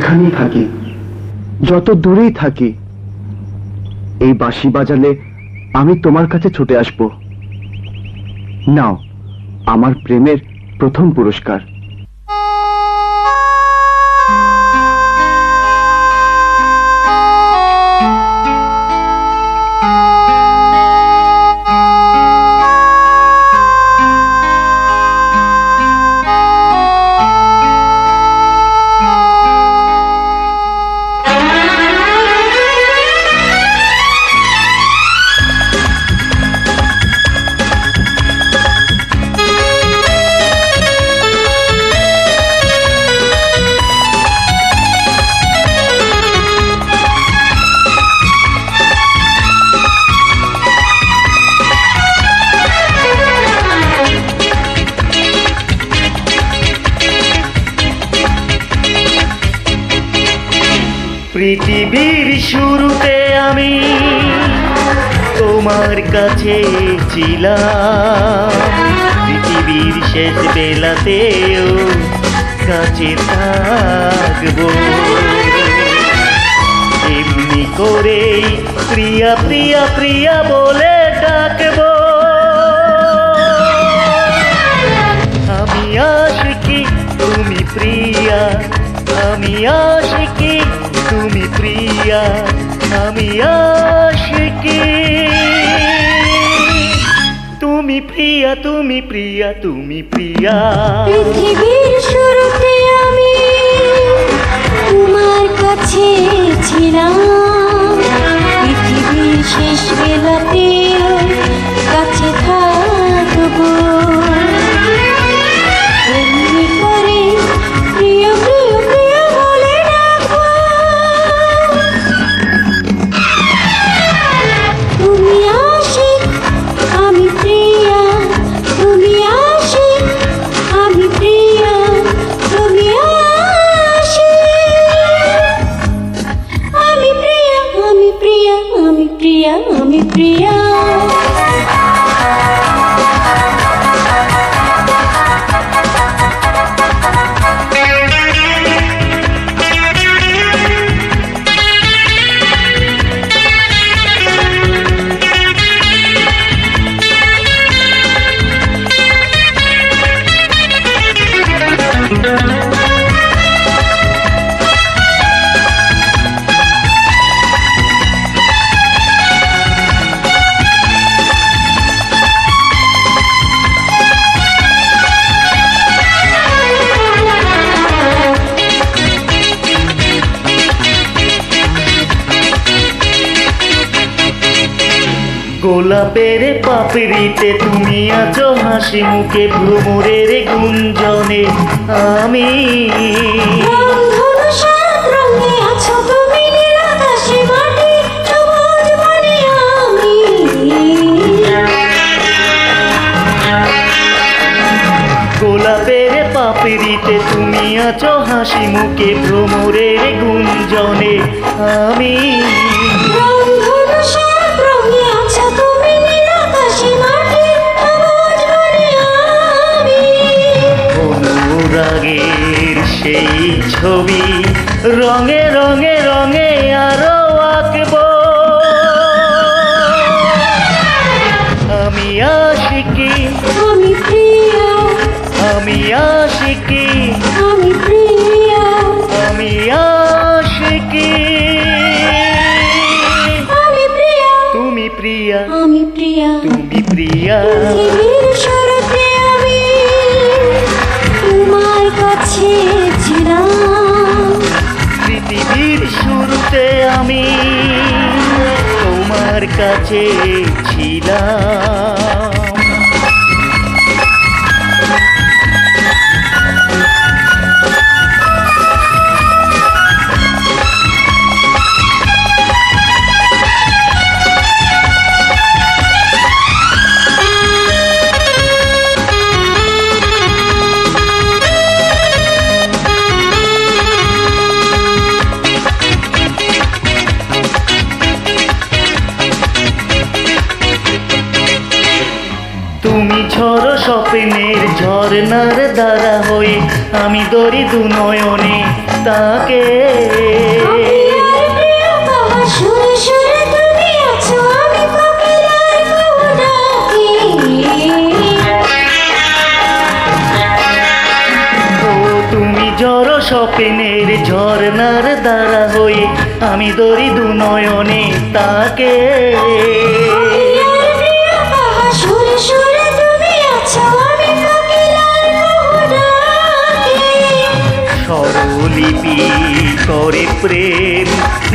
যেখানেই থাকি, যত দূরেই থাকি, এই বাঁশি বাজালে আমি তোমার কাছে ছুটে আসব। নাও আমার প্রেমের প্রথম পুরস্কার। পৃথিবীর শুরুতে আমি তোমার কাছে ছিলাম, পৃথিবীর শেষ বেলাতেও কাছে থাকবো। এমনি করেই প্রিয়া প্রিয়া প্রিয়া বলে ডাকবো। আমি আশিকি তুমি প্রিয়া, আমি আশিকি তুমি প্রিয়া, আমি আশিকি তুমি প্রিয়া, তুমি প্রিয়া, তুমি প্রিয়া। পৃথিবীর শুরুতে আমি তোমার কাছে ছিলাম, পৃথিবীর শেষ বেলাতে কাছে থাকবো। এমনি করে প্রিয় প্রিয় প্রিয় বলে ডাকবো। তুমি আশিক আমি প্রিয়া, তুমি আশিক আমি প্রিয়া, তুমি আশিক আমি প্রিয়া, আমি প্রিয়া, আমি প্রিয়া, আমি প্রিয়া। গোলাপের পাপড়িতে তুমি আছো হাসি মুখে, ভ্রমরের গুঞ্জনে আমি। রংধনু সাত রঙে আছো তুমি, নীল আকাশে মাটি সবুজ বনে আমি। গোলাপের পাপড়িতে তুমি আছো হাসি মুখে, ভ্রমরের গুঞ্জনে আমি। রংধনু সাত রঙে আছো তুমি, নীল আকাশে মাটি সবুজ বনে আমি। অনুরাগের সেই ছবি রঙে রঙে রঙে আরো আঁকবো। আমি আশিকি আমি প্রিয়া, আমি আশিকি আমি প্রিয়া, আমি আশিকি আমি প্রিয়া, তুমি প্রিয়া, আমি প্রিয়া। তুমি প্রিয়া। পৃথিবীর শুরুতে আমি তোমার কাছে ছিলাম, পৃথিবীর শুরুতে আমি তোমার কাছে ছিলাম। তুমি ঝড় স্বপ্নের ঝর্ণার দ্বারা হয়ে আমি ধরি দু নয়নে তাকে। আমি আর প্রিয়া বাবা সুরে সুরে তুমি আছো আমি কোকিলার কহু ডাকি। ও তুমি ঝড় স্বপ্নের ঝর্ণার দ্বারা হয়ে আমি ধরি দু নয়নে তাকে। আমি আর প্রিয়া বাবা সুরে সুরে তুমি আছো আমি কোকিলার কহু ডাকি। স্বরলিপি করে প্রেম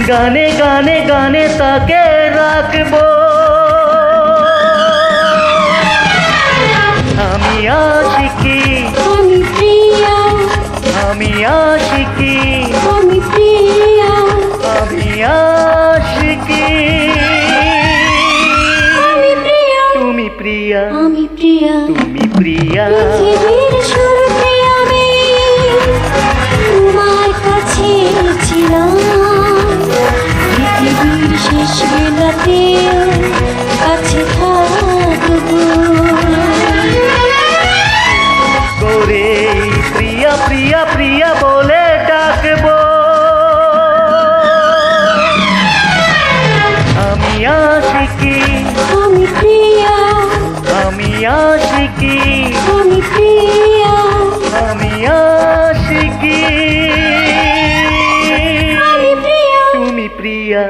গানে গানে গানে তাকে রাখবো। আমি আশিকি আমি প্রিয়া আমি আশিকি আমি প্রিয়া আমি আশিকি। আমি প্রিয়া তুমি প্রিয়া আমি প্রিয়া তুমি প্রিয়া। পৃথিবীর শুরুতে আমি তোমার কাছে ছিলাম, পৃথিবীর শেষ বেলাতে কাছে থাকবো। করে প্রিয়া প্রিয়া প্রিয়া বলে ডাকবো। আমি আশিকি আমি প্রিয়া আমি আশিকি আমি প্রিয়া আমি আশিকি। আমি প্রিয়া তুমি প্রিয়া